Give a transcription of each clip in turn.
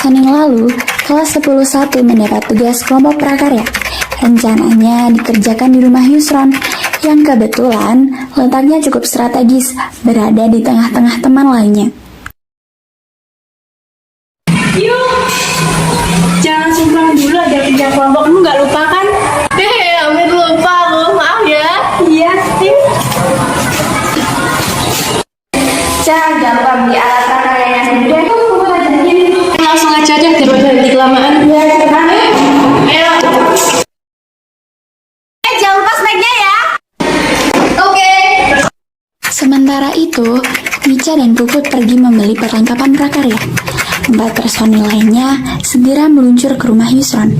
Senin lalu, kelas 10-1 mendapat tugas kelompok prakarya. Rencananya dikerjakan di rumah Yusron, yang kebetulan letaknya cukup strategis, berada di tengah-tengah teman lainnya. Yuk, jangan simpan dulu ada kerja kelompok. Kamu nggak lupa kan? Hampir lupa aku, maaf ya. Iya, sih. Jangan lupa beli alat prakarya yang gede. Langsung aja deh, daripada nanti kelamaan. Ya, cepetan. Ayo. Jangan lupa snacknya ya. Oke. Sementara itu, Mica dan Puput pergi membeli perlengkapan prakarya. 4 personil lainnya segera meluncur ke rumah Yusron.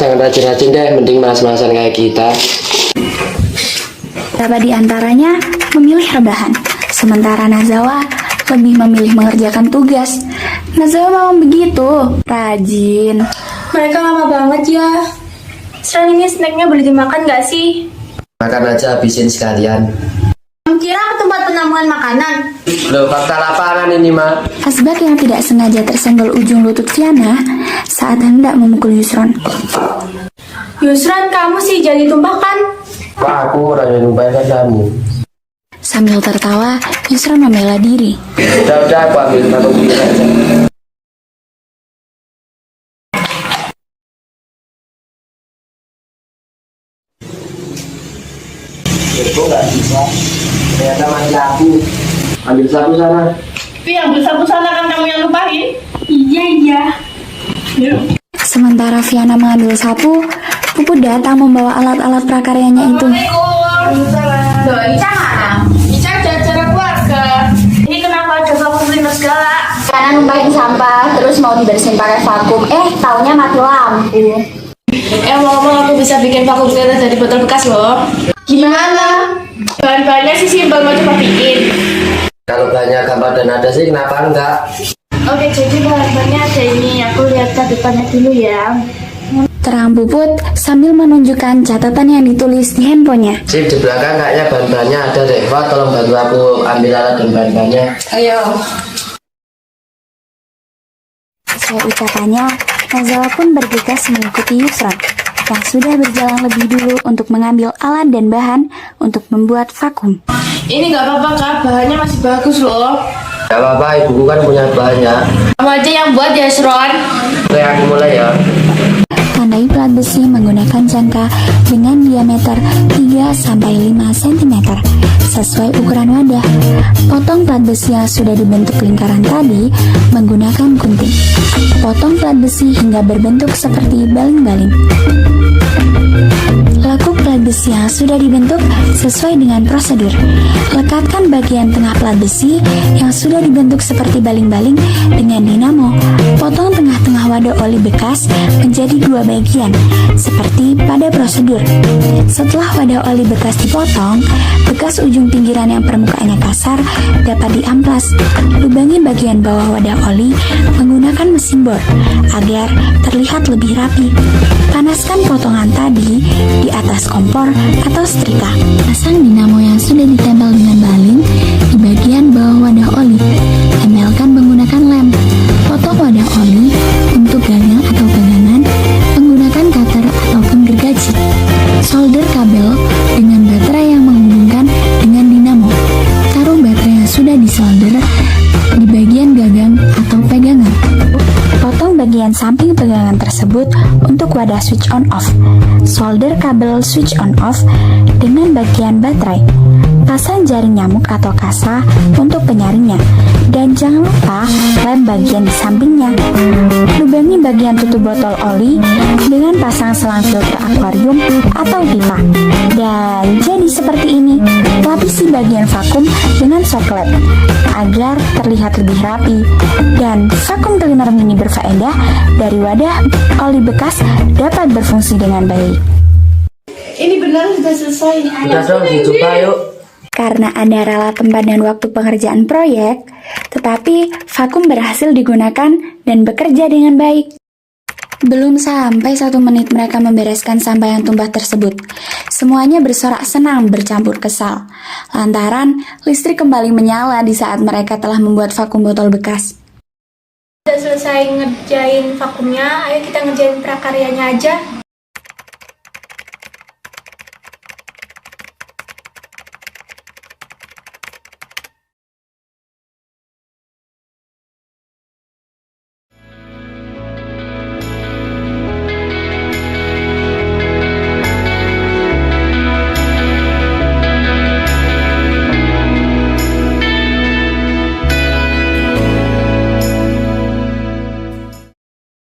Jangan rajin-rajin deh, mending malas-malasan kayak kita. Beberapa di antaranya memilih rebahan, sementara Nazawa lebih memilih mengerjakan tugas. Nazawa memang begitu, rajin. Mereka lama banget ya. Sekarang ini snacknya boleh dimakan nggak sih? Makan aja, habisin sekalian. Kira ke tempat penampungan makanan. Loh, fakta lapangan ini, Mak. Asbak yang tidak sengaja tersenggol ujung lutut Fiana saat hendak memukul Yusron. Yusran, kamu sih jadi tumpahkan. Wah, aku orang yang lupakan kamu. Sambil tertawa, Yusron membela diri. Udah, aku ambil satu piring aja. Itu nggak bisa. Ternyata masih aku. Ambil sapu sana. Tapi yang sapu sana kan kamu yang lupain. Iya. Sementara Fiana mengambil sapu, Puput datang membawa alat-alat prakaryanya itu. Loh, Ica mana? Ica ada acara keluarga. Ini kenapa ada vakum cleaner segala? Karena numpahin sampah, terus mau dibersihin pakai vakum. Taunya mati lampu. Ngomong aku bisa bikin vakum cleaner dari botol bekas loh. Gimana? Bahan-bahannya sih simpel, mau coba bikin. Kalau banyak gambar dan ada sih, kenapa enggak? Oke, jadi bahan-bahannya ada ini. Aku lihat ke depannya dulu ya. Terang Puput sambil menunjukkan catatan yang ditulis di handphonenya. Sip, di belakang kayaknya bahan-bahannya ada deh. Wah, tolong bantu aku ambil alat dan bahan-bahannya. Ayo. Sesuai ucapannya, Nazawa pun bergegas mengikuti Yusron yang sudah berjalan lebih dulu untuk mengambil alat dan bahan untuk membuat vakum. Ini nggak apa-apa kak, bahannya masih bagus loh. Gak apa-apa, ibuku kan punya banyak. Kamu aja yang buat ya, Sron. Oke, aku mulai ya. Tandai plat besi menggunakan jangka dengan diameter 3-5 cm sesuai ukuran wadah. Potong plat besi yang sudah dibentuk lingkaran tadi menggunakan gunting. Potong plat besi hingga berbentuk seperti baling-baling. Lakuk plat besi yang sudah dibentuk sesuai dengan prosedur. Lekatkan bagian tengah plat besi yang sudah dibentuk seperti baling-baling dengan dinamo. Potong tengah-tengah wadah oli bekas menjadi 2 bagian, seperti pada prosedur. Setelah wadah oli bekas dipotong, bekas ujung pinggiran yang permukaannya kasar dapat diamplas. Lubangi bagian bawah wadah oli menggunakan mesin bor agar terlihat lebih rapi. Panaskan potongan tadi di atas kompor atau setrika. Pasang dinamo yang sudah ditempel dengan baling di bagian bawah wadah oli. Tempelkan menggunakan lem. Potong wadah oli untuk gagang atau pegangan menggunakan cutter ataupun gergaji. Solder kabel dengan baterai yang menghubungkan dengan dinamo. Taruh baterai yang sudah disolder di bagian gagang atau pegangan. Potong bagian samping pegangan tersebut untuk wadah switch on off. Solder kabel switch on off dengan bagian baterai. Pasang jaring nyamuk atau kasa untuk penyaringnya. Dan jangan lupa lem bagian di sampingnya. Lubangi bagian tutup botol oli dengan pasang selang filter akuarium atau pipa. Dan jadi seperti ini. Lapisi bagian vakum dengan soklet agar terlihat lebih rapi. Dan vakum cleaner mini berfaedah dari wadah oli bekas dapat berfungsi dengan baik. Ini benar sudah selesai. Udah dong, dicoba yuk. Karena ada rela tempat dan waktu pengerjaan proyek, tetapi vakum berhasil digunakan dan bekerja dengan baik. Belum sampai 1 menit mereka membereskan sampah yang tumpah tersebut. Semuanya bersorak senang bercampur kesal. Lantaran listrik kembali menyala di saat mereka telah membuat vakum botol bekas. Udah selesai ngerjain vakumnya, ayo kita ngerjain prakaryanya aja.